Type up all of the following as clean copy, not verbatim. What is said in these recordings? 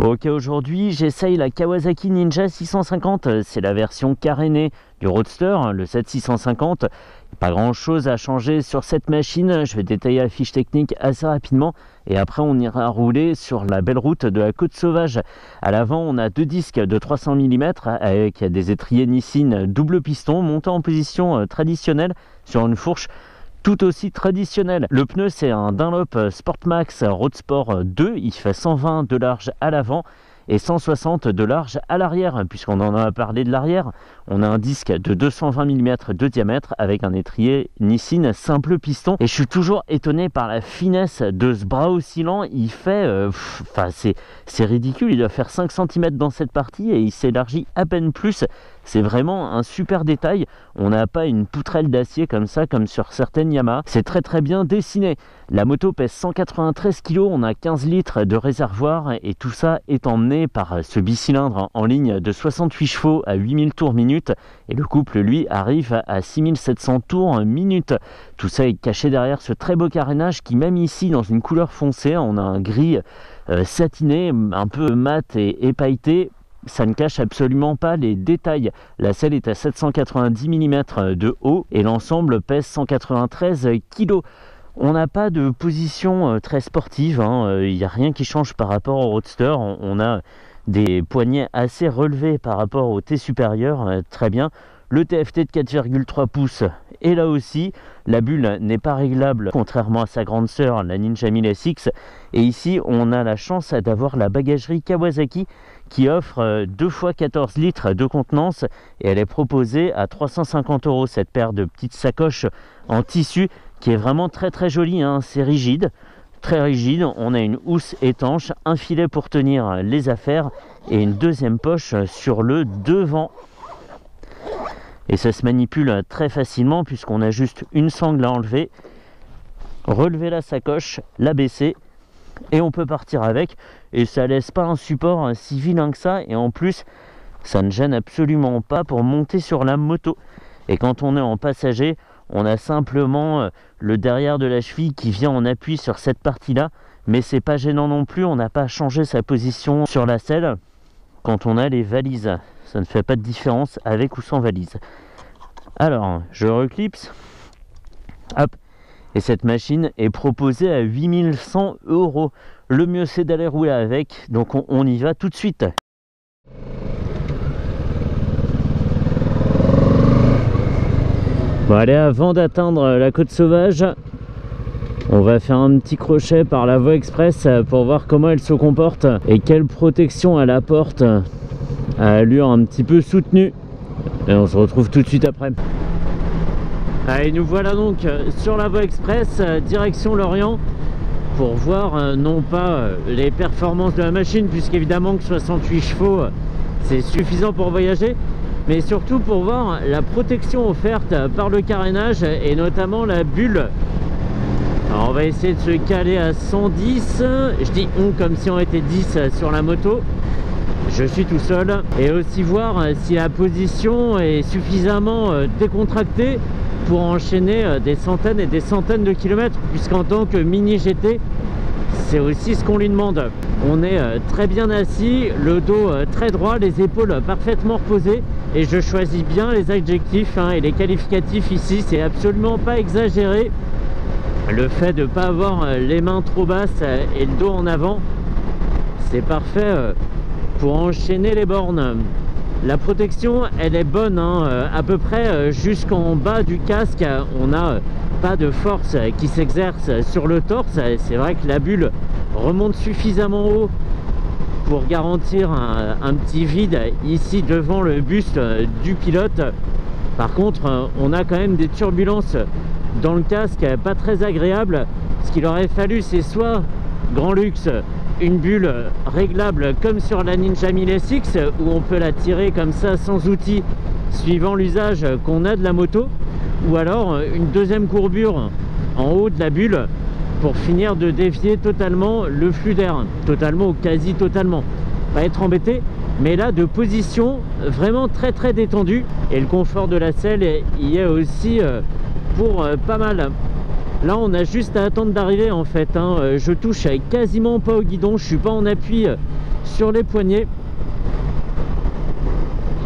Bon ok, aujourd'hui j'essaye la Kawasaki Ninja 650, c'est la version carénée du Roadster, le 7650. Pas grand chose à changer sur cette machine, je vais détailler la fiche technique assez rapidement et après on ira rouler sur la belle route de la Côte Sauvage. À l'avant on a deux disques de 300 mm avec des étriers Nissin double piston montés en position traditionnelle sur une fourche tout aussi traditionnelle. Le pneu c'est un Dunlop Sportmax Road Sport 2, il fait 120 de large à l'avant et 160 de large à l'arrière. Puisqu'on en a parlé de l'arrière, on a un disque de 220 mm de diamètre avec un étrier Nissin simple piston. Et je suis toujours étonné par la finesse de ce bras oscillant. Il fait, c'est ridicule, il doit faire 5 cm dans cette partie et il s'élargit à peine plus. C'est vraiment un super détail. On n'a pas une poutrelle d'acier comme ça, comme sur certaines Yamaha. C'est très bien dessiné. La moto pèse 193 kg, on a 15 litres de réservoir et tout ça est emmené par ce bicylindre en ligne de 68 chevaux à 8000 tours minute. Et le couple, lui, arrive à 6700 tours minute. Tout ça est caché derrière ce très beau carénage qui, même ici, dans une couleur foncée, on a un gris satiné, un peu mat et pailleté. Ça ne cache absolument pas les détails. La selle est à 790 mm de haut et l'ensemble pèse 193 kg. On n'a pas de position très sportive, il n'y a rien qui change par rapport au Roadster. On a des poignets assez relevés par rapport au T supérieur, très bien. Le TFT de 4,3 pouces est là aussi. La bulle n'est pas réglable, contrairement à sa grande sœur, la Ninja 1000 SX. Et ici, on a la chance d'avoir la bagagerie Kawasaki qui offre 2 fois 14 litres de contenance. Et elle est proposée à 350 €, cette paire de petites sacoches en tissu qui est vraiment très jolie, c'est rigide. Très rigide, on a une housse étanche, un filet pour tenir les affaires et une deuxième poche sur le devant. Et ça se manipule très facilement puisqu'on a juste une sangle à enlever, relever la sacoche, la baisser et on peut partir avec. Et ça laisse pas un support si vilain que ça et en plus ça ne gêne absolument pas pour monter sur la moto. Et quand on est en passager, on a simplement le derrière de la cheville qui vient en appui sur cette partie-là, mais c'est pas gênant non plus, on n'a pas changé sa position sur la selle quand on a les valises. Ça ne fait pas de différence avec ou sans valise. Alors, je reclipse. Hop. Et cette machine est proposée à 8100 €. Le mieux c'est d'aller rouler avec, donc on y va tout de suite. Bon allez, avant d'atteindre la Côte Sauvage, on va faire un petit crochet par la voie express pour voir comment elle se comporte et quelle protection elle apporte à allure un petit peu soutenue. Et on se retrouve tout de suite après. Allez, nous voilà donc sur la voie express, direction Lorient, pour voir non pas les performances de la machine, puisqu'évidemment que 68 chevaux c'est suffisant pour voyager, mais surtout pour voir la protection offerte par le carénage et notamment la bulle. Alors on va essayer de se caler à 110, je dis on comme si on était 10 sur la moto, je suis tout seul, et aussi voir si la position est suffisamment décontractée pour enchaîner des centaines et des centaines de kilomètres, puisqu'en tant que mini GT, c'est aussi ce qu'on lui demande. On est très bien assis, le dos très droit, les épaules parfaitement reposées, et je choisis bien les adjectifs et les qualificatifs ici, c'est absolument pas exagéré. Le fait de ne pas avoir les mains trop basses et le dos en avant, c'est parfait pour enchaîner les bornes. La protection, elle est bonne, à peu près jusqu'en bas du casque, on n'a pas de force qui s'exerce sur le torse. C'est vrai que la bulle remonte suffisamment haut pour garantir un petit vide ici devant le buste du pilote. Par contre, on a quand même des turbulences dans le casque pas très agréables. Ce qu'il aurait fallu, c'est soit grand luxe, une bulle réglable comme sur la Ninja 1000 SX où on peut la tirer comme ça sans outil suivant l'usage qu'on a de la moto, ou alors une deuxième courbure en haut de la bulle pour finir de dévier totalement le flux d'air, totalement ou quasi totalement, pas être embêté, mais là de position vraiment très détendue, et le confort de la selle y est aussi pour pas mal. Là on a juste à attendre d'arriver en fait, je touche quasiment pas au guidon, je suis pas en appui sur les poignets.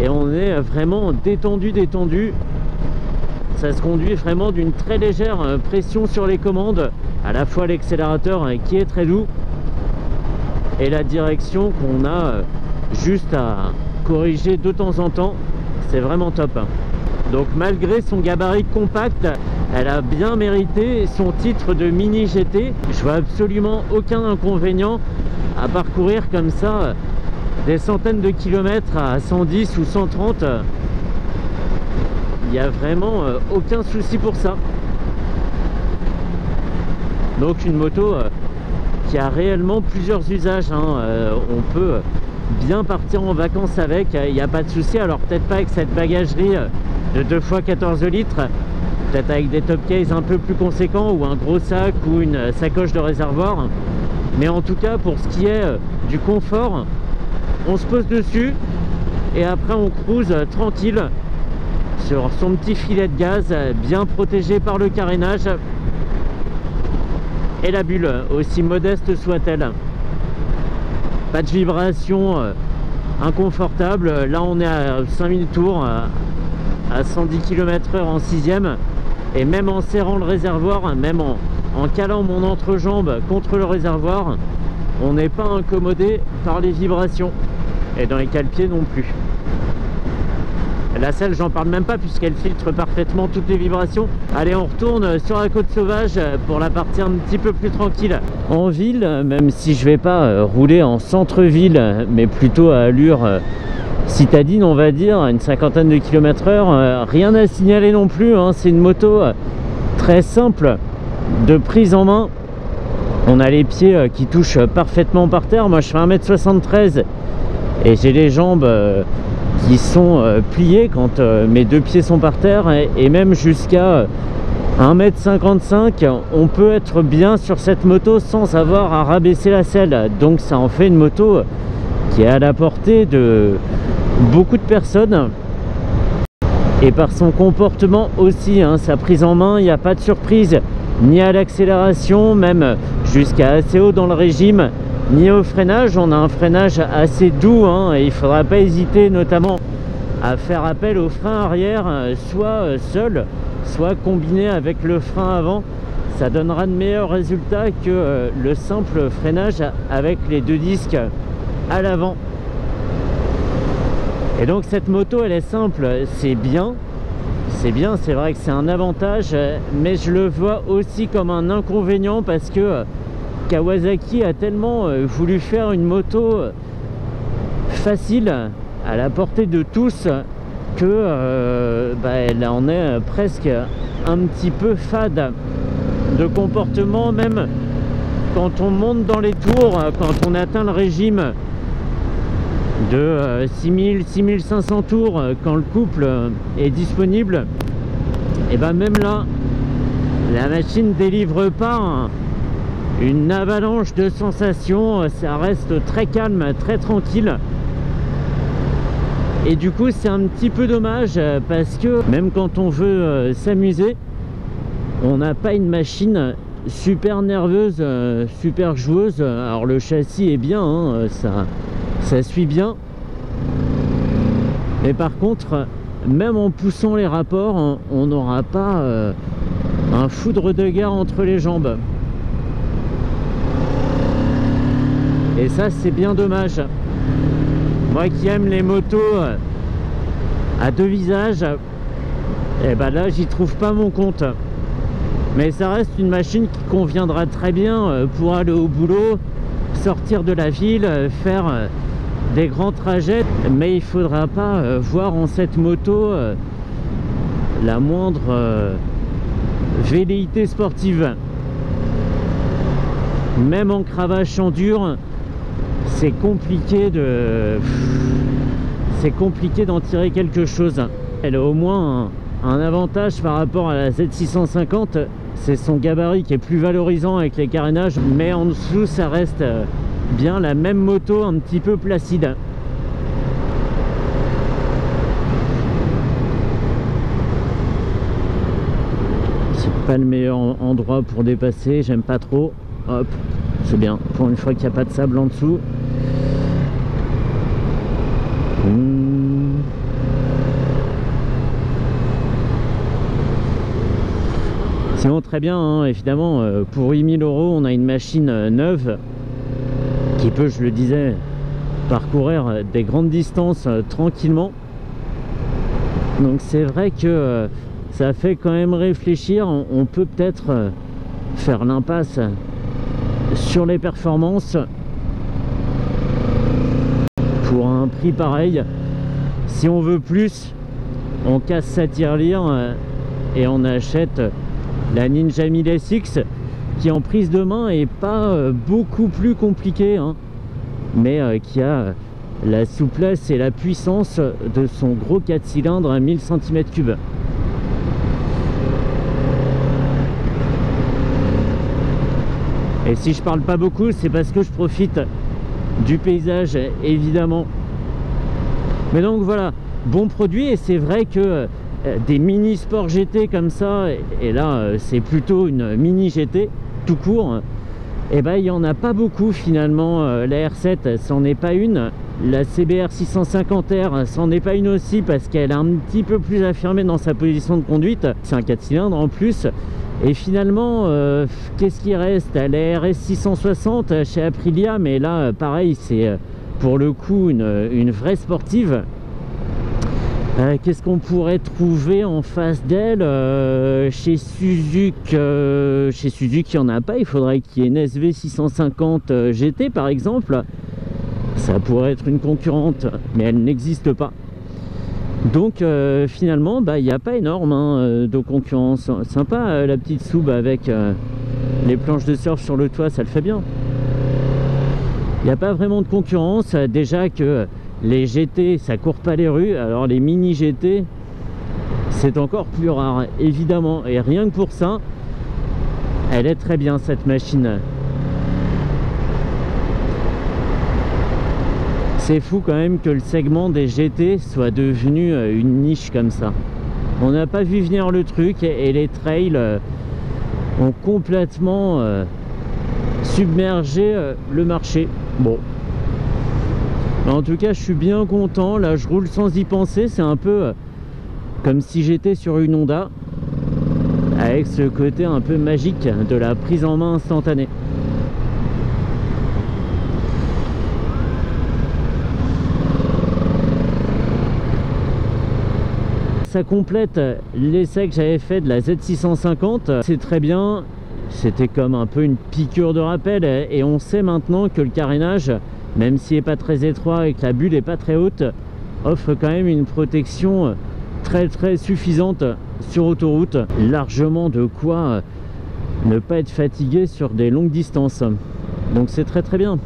Et on est vraiment détendu. Ça se conduit vraiment d'une très légère pression sur les commandes, à la fois l'accélérateur qui est très doux et la direction qu'on a juste à corriger de temps en temps. C'est vraiment top. Donc malgré son gabarit compact, elle a bien mérité son titre de mini GT. Je vois absolument aucun inconvénient à parcourir comme ça des centaines de kilomètres à 110 ou 130. Il n'y a vraiment aucun souci pour ça. Donc une moto qui a réellement plusieurs usages, hein. On peut bien partir en vacances avec, il n'y a pas de souci. Alors peut-être pas avec cette bagagerie de 2 x 14 litres, peut-être avec des top case un peu plus conséquents ou un gros sac ou une sacoche de réservoir, mais en tout cas pour ce qui est du confort, on se pose dessus et après on cruise tranquille sur son petit filet de gaz bien protégé par le carénage et la bulle, aussi modeste soit-elle. Pas de vibration inconfortable. Là on est à 5000 tours à 110 km/h en 6ème, et même en serrant le réservoir, même en calant mon entrejambe contre le réservoir, on n'est pas incommodé par les vibrations, et dans les cale-pieds non plus. La selle, j'en parle même pas puisqu'elle filtre parfaitement toutes les vibrations. Allez, on retourne sur la côte sauvage pour la partie un petit peu plus tranquille. En ville, même si je vais pas rouler en centre-ville, mais plutôt à allure citadine, on va dire, à une cinquantaine de km/h, rien à signaler non plus, hein. C'est une moto très simple de prise en main. On a les pieds qui touchent parfaitement par terre. Moi je fais 1m73 et j'ai les jambes qui sont pliées quand mes deux pieds sont par terre, et même jusqu'à 1m55 on peut être bien sur cette moto sans avoir à rabaisser la selle. Donc ça en fait une moto qui est à la portée de beaucoup de personnes, et par son comportement aussi, hein. Sa prise en main, il n'y a pas de surprise ni à l'accélération, même jusqu'à assez haut dans le régime, ni au freinage. On a un freinage assez doux, hein, et il ne faudra pas hésiter notamment à faire appel au frein arrière, soit seul, soit combiné avec le frein avant. Ça donnera de meilleurs résultats que le simple freinage avec les deux disques à l'avant. Et donc cette moto, elle est simple, c'est bien, c'est vrai que c'est un avantage, mais je le vois aussi comme un inconvénient parce que Kawasaki a tellement voulu faire une moto facile, à la portée de tous, que elle en est presque un petit peu fade de comportement, même quand on monte dans les tours, quand on atteint le régime de 6000-6500 tours, quand le couple est disponible, et même là la machine délivre pas une avalanche de sensations. Ça reste très calme, très tranquille, et du coup c'est un petit peu dommage parce que même quand on veut s'amuser, on n'a pas une machine super nerveuse, super joueuse. Alors le châssis est bien, hein, ça suit bien, mais par contre même en poussant les rapports, on n'aura pas un foudre de guerre entre les jambes, et ça c'est bien dommage. Moi qui aime les motos à deux visages, et là j'y trouve pas mon compte. Mais ça reste une machine qui conviendra très bien pour aller au boulot, sortir de la ville, faire des grands trajets. Mais il faudra pas voir en cette moto la moindre velléité sportive. Même en cravache en dur, c'est compliqué d'en tirer quelque chose. Elle a au moins un avantage par rapport à la Z650, c'est son gabarit qui est plus valorisant avec les carénages, mais en dessous ça reste bien la même moto, un petit peu placide. C'est pas le meilleur endroit pour dépasser, j'aime pas trop. Hop, c'est bien, pour une fois qu'il n'y a pas de sable en dessous. Sinon très bien, hein, évidemment, pour 8000 €, on a une machine neuve qui peut, je le disais, parcourir des grandes distances tranquillement. Donc c'est vrai que ça fait quand même réfléchir. On peut peut-être faire l'impasse sur les performances pour un prix pareil. Si on veut plus, on casse sa tirelire et on achète la Ninja 1000 SX, qui en prise de main est pas beaucoup plus compliquée, hein, mais qui a la souplesse et la puissance de son gros 4 cylindres à 1000 cm3. Et si je parle pas beaucoup, c'est parce que je profite du paysage, évidemment. Mais donc voilà, bon produit. Et c'est vrai que des mini sport GT comme ça, et là c'est plutôt une mini GT tout court, et ben il n'y en a pas beaucoup finalement. La R7 c'en est pas une, la CBR 650R c'en est pas une aussi, parce qu'elle est un petit peu plus affirmée dans sa position de conduite. C'est un 4 cylindres en plus. Et finalement, qu'est-ce qui reste? La RS 660 chez Aprilia, mais là pareil, c'est pour le coup une vraie sportive. Qu'est-ce qu'on pourrait trouver en face d'elle? Chez Suzuki, il n'y en a pas. Il faudrait qu'il y ait une SV 650 GT par exemple. Ça pourrait être une concurrente, mais elle n'existe pas. Donc finalement, il n'y a pas énorme de concurrence. Sympa la petite sub avec les planches de surf sur le toit, ça le fait bien. Il n'y a pas vraiment de concurrence. Déjà que les GT, ça court pas les rues. Alors les mini GT, c'est encore plus rare, évidemment. Et rien que pour ça, elle est très bien cette machine. C'est fou quand même que le segment des GT soit devenu une niche comme ça. On n'a pas vu venir le truc, et les trails ont complètement submergé le marché. Bon. En tout cas, je suis bien content. Là, je roule sans y penser. C'est un peu comme si j'étais sur une Honda, avec ce côté un peu magique de la prise en main instantanée. Ça complète l'essai que j'avais fait de la Z650. C'est très bien. C'était comme un peu une piqûre de rappel, et on sait maintenant que le carénage, même s'il n'est pas très étroit et que la bulle n'est pas très haute, offre quand même une protection très suffisante sur autoroute. Largement de quoi ne pas être fatigué sur des longues distances. Donc c'est très bien.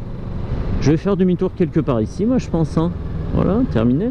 Je vais faire demi-tour quelque part ici, moi je pense, hein. Voilà, terminé.